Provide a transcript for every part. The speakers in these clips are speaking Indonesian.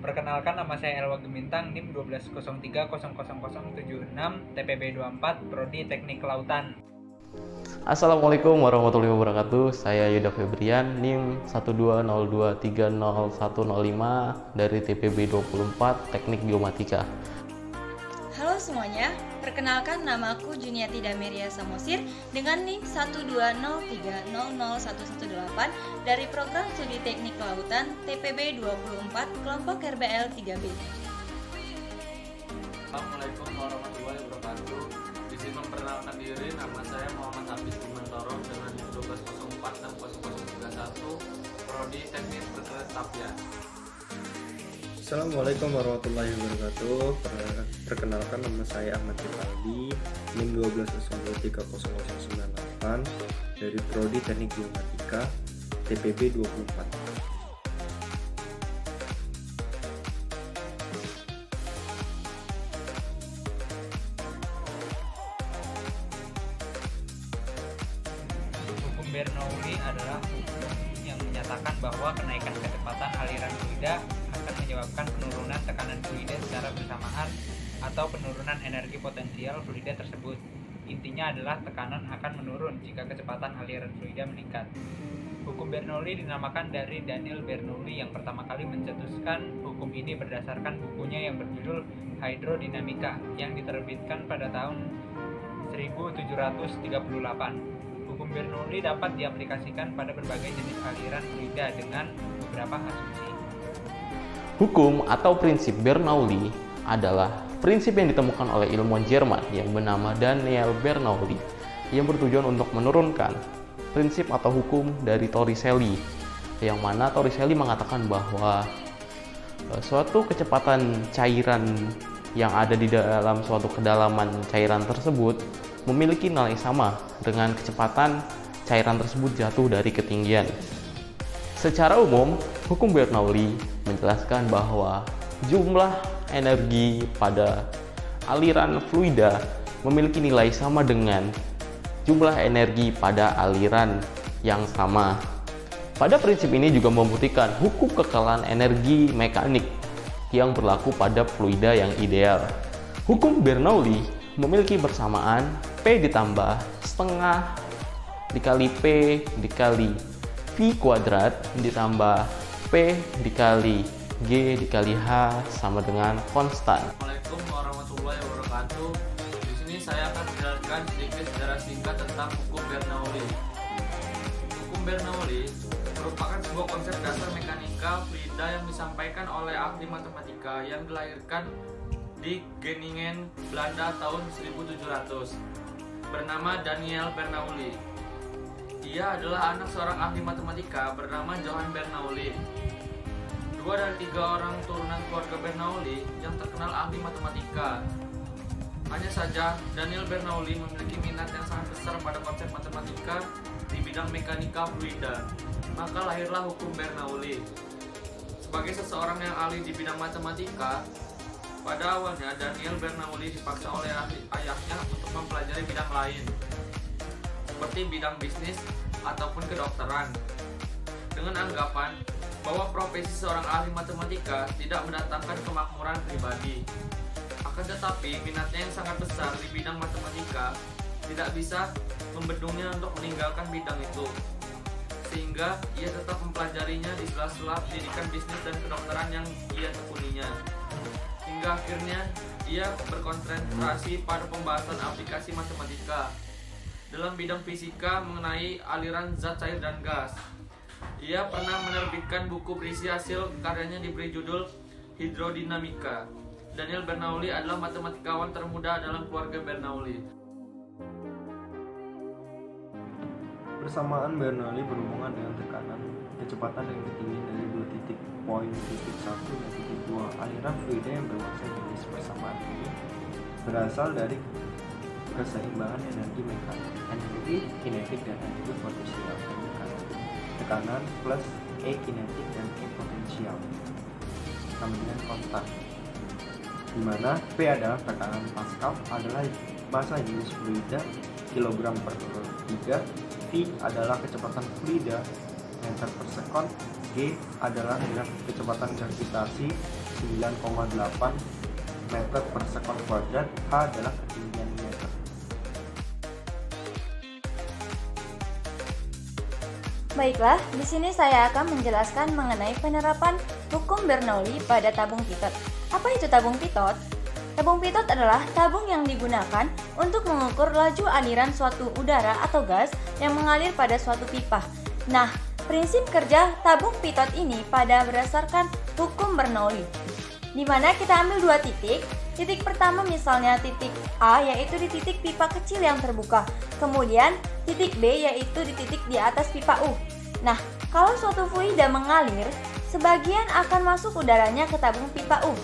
Perkenalkan, nama saya Elwa Gemintang, NIM 120300076, TPB 24, Prodi Teknik Kelautan. Assalamualaikum warahmatullahi wabarakatuh. Saya Yuda Febrian, NIM 120230105 dari TPB 24 Teknik Geomatika. Halo semuanya, perkenalkan nama aku Juniati Dameria Samosir dengan NIM 120300118 dari Program Studi Teknik Kelautan TPB 24 Kelompok RBL 3B. Assalamualaikum warahmatullahi wabarakatuh. Izin memperkenalkan diri, nama saya Muhammad Hafiz Bimantoro dengan NIM 120460031 Prodi Teknik Perkeretaapian. Assalamualaikum warahmatullahi wabarakatuh. Perkenalkan, nama saya Ahmad Tifaldi, NIM 120230098 dari Prodi Teknik Geomatika TPB 24. Hukum Bernoulli adalah hukum yang menyatakan bahwa kenaikan kecepatan aliran fluida akan menyebabkan penurunan tekanan fluida secara bersamaan atau penurunan energi potensial fluida tersebut. Intinya adalah tekanan akan menurun jika kecepatan aliran fluida meningkat. Hukum Bernoulli dinamakan dari Daniel Bernoulli yang pertama kali mencetuskan hukum ini berdasarkan bukunya yang berjudul Hydrodynamica yang diterbitkan pada tahun 1738. Hukum Bernoulli dapat diaplikasikan pada berbagai jenis aliran fluida dengan beberapa asumsi. Hukum atau prinsip Bernoulli adalah prinsip yang ditemukan oleh ilmuwan Jerman yang bernama Daniel Bernoulli yang bertujuan untuk menurunkan prinsip atau hukum dari Torricelli, yang mana Torricelli mengatakan bahwa suatu kecepatan cairan yang ada di dalam suatu kedalaman cairan tersebut memiliki nilai sama dengan kecepatan cairan tersebut jatuh dari ketinggian. Secara umum, hukum Bernoulli menjelaskan bahwa jumlah energi pada aliran fluida memiliki nilai sama dengan jumlah energi pada aliran yang sama. Pada prinsip ini juga membuktikan hukum kekalahan energi mekanik yang berlaku pada fluida yang ideal. Hukum Bernoulli memiliki persamaan P ditambah setengah dikali P dikali V kuadrat ditambah P dikali G dikali H sama dengan konstan. Assalamualaikum warahmatullahi wabarakatuh. Di sini saya akan menjelaskan sedikit secara singkat tentang hukum Bernoulli. Hukum Bernoulli merupakan sebuah konsep dasar mekanika fluida yang disampaikan oleh ahli matematika yang dilahirkan di Groningen, Belanda tahun 1700, bernama Daniel Bernoulli. Ia adalah anak seorang ahli matematika bernama Johann Bernoulli. 2 dari 3 orang turunan keluarga Bernoulli yang terkenal ahli matematika. Hanya saja, Daniel Bernoulli memiliki minat yang sangat besar pada konsep matematika di bidang mekanika fluida. Maka lahirlah hukum Bernoulli. Sebagai seseorang yang ahli di bidang matematika, pada awalnya Daniel Bernoulli dipaksa oleh ayahnya untuk mempelajari bidang lain, seperti bidang bisnis ataupun kedokteran, dengan anggapan bahwa profesi seorang ahli matematika tidak mendatangkan kemakmuran pribadi. Akan tetapi, minatnya yang sangat besar di bidang matematika tidak bisa membendungnya untuk meninggalkan bidang itu, sehingga ia tetap mempelajarinya di sela-sela pendidikan bisnis dan kedokteran yang ia tekuninya. Hingga akhirnya ia berkonsentrasi pada pembahasan aplikasi matematika dalam bidang fisika mengenai aliran zat, cair, dan gas. Ia pernah menerbitkan buku berisi hasil karyanya diberi judul Hydrodynamica. Daniel Bernoulli adalah matematikawan termuda dalam keluarga Bernoulli. Persamaan Bernoulli berhubungan dengan tekanan kecepatan dan ketinggian dari dua titik poin titik 1 dan titik 2. Aliran fluida yang bermassa jenis persamaan ini berasal dari keseimbangan energi mekanik, energi kinetik dan energi potensial. Tekanan plus E kinetik dan E potensial sama dengan konstan, di mana P adalah tekanan Pascal, adalah massa jenis fluida kilogram per 3, V adalah kecepatan fluida meter per sekon, G adalah kecepatan gravitasi 9,8 meter per sekon kuadrat. H adalah ketinggian meter. Baiklah, di sini saya akan menjelaskan mengenai penerapan hukum Bernoulli pada tabung pitot. Apa itu tabung pitot? Tabung pitot adalah tabung yang digunakan untuk mengukur laju aliran suatu udara atau gas yang mengalir pada suatu pipa. Nah, prinsip kerja tabung pitot ini pada berdasarkan hukum Bernoulli, di mana kita ambil dua titik. Titik pertama misalnya titik A, yaitu di titik pipa kecil yang terbuka. Kemudian titik B, yaitu di titik di atas pipa U. Nah, kalau suatu fluida mengalir, sebagian akan masuk udaranya ke tabung pipa U.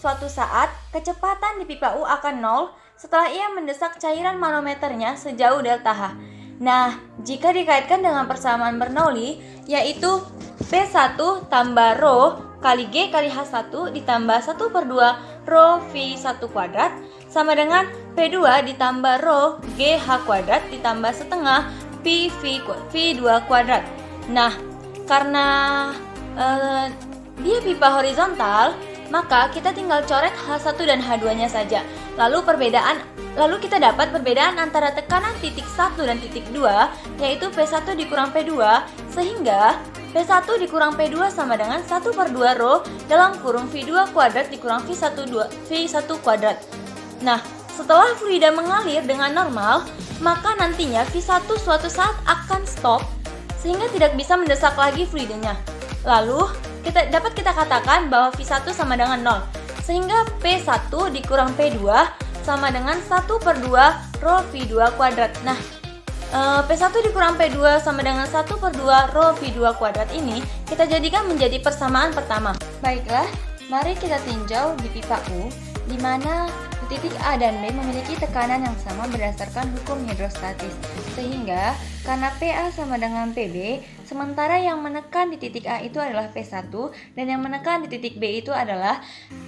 Suatu saat, kecepatan di pipa U akan 0 setelah ia mendesak cairan manometernya sejauh delta H. Nah, jika dikaitkan dengan persamaan Bernoulli, yaitu P1 tambah rho kali G kali H1 ditambah 1/2 rho V1 kuadrat sama dengan P2 ditambah rho GH kuadrat ditambah setengah V2 kuadrat. Nah, karena dia pipa horizontal, maka kita tinggal coret H1 dan H2-nya saja. Lalu kita dapat perbedaan antara tekanan titik 1 dan titik 2, yaitu P1 dikurang P2, sehingga P1 dikurang P2 sama dengan 1/2 rho dalam kurung V2 kuadrat dikurang V1 kuadrat. Nah, setelah fluida mengalir dengan normal, maka nantinya V1 suatu saat akan stop sehingga tidak bisa mendesak lagi fluidanya. Lalu, dapat kita katakan bahwa V1 sama dengan 0, sehingga P1 dikurang P2 sama dengan 1/2 rho V2 kuadrat. Nah, P1 dikurang P2 sama dengan 1/2 rho V2 kuadrat ini kita jadikan menjadi persamaan pertama. Baiklah, mari kita tinjau di pipa U, di mana di titik A dan B memiliki tekanan yang sama berdasarkan hukum hidrostatis. Sehingga karena PA sama dengan PB, sementara yang menekan di titik A itu adalah P1 dan yang menekan di titik B itu adalah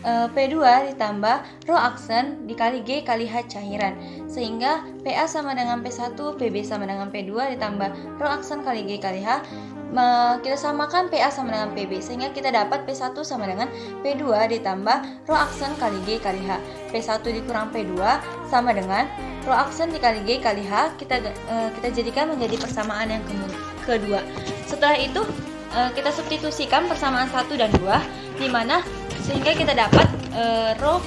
P2 ditambah rho aksen dikali G kali H cairan. Sehingga PA sama dengan P1, PB sama dengan P2 ditambah rho aksen kali G kali H. Kita samakan PA sama dengan PB, sehingga kita dapat P1 sama dengan P2 ditambah rho aksen kali G kali H. P1 dikurang P2 sama dengan rho aksen dikali G kali H. Kita jadikan menjadi persamaan yang kedua. Setelah itu kita substitusikan persamaan 1 dan 2, di mana sehingga kita dapat rho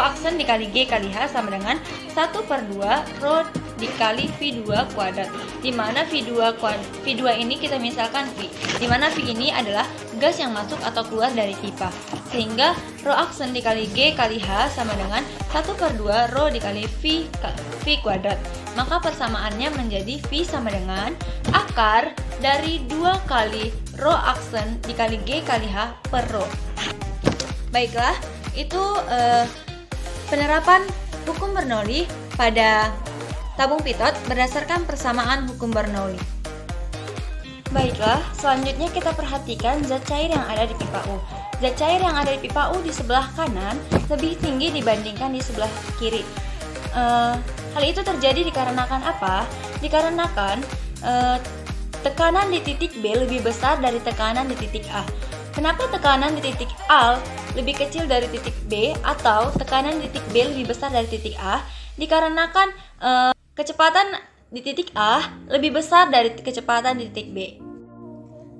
aksen dikali G kali H sama dengan 1/2 rho dikali V2 kuadrat, di mana V2 ini kita misalkan V, di mana V ini adalah gas yang masuk atau keluar dari pipa, sehingga rho aksen dikali G kali H sama dengan 1/2 rho dikali V kuadrat. Maka persamaannya menjadi V sama dengan akar dari 2 kali rho aksen dikali G kali H per rho. Baiklah, itu penerapan hukum Bernoulli pada tabung pitot berdasarkan persamaan hukum Bernoulli. Baiklah, selanjutnya kita perhatikan zat cair yang ada di pipa U. Zat cair yang ada di pipa U di sebelah kanan lebih tinggi dibandingkan di sebelah kiri. Hal itu terjadi dikarenakan apa? Dikarenakan tekanan di titik B lebih besar dari tekanan di titik A. Kenapa tekanan di titik A lebih kecil dari titik B atau tekanan di titik B lebih besar dari titik A? Dikarenakan kecepatan di titik A lebih besar dari kecepatan di titik B.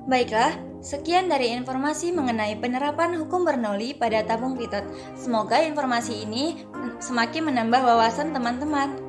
Baiklah, sekian dari informasi mengenai penerapan hukum Bernoulli pada tabung pitot. Semoga informasi ini semakin menambah wawasan teman-teman.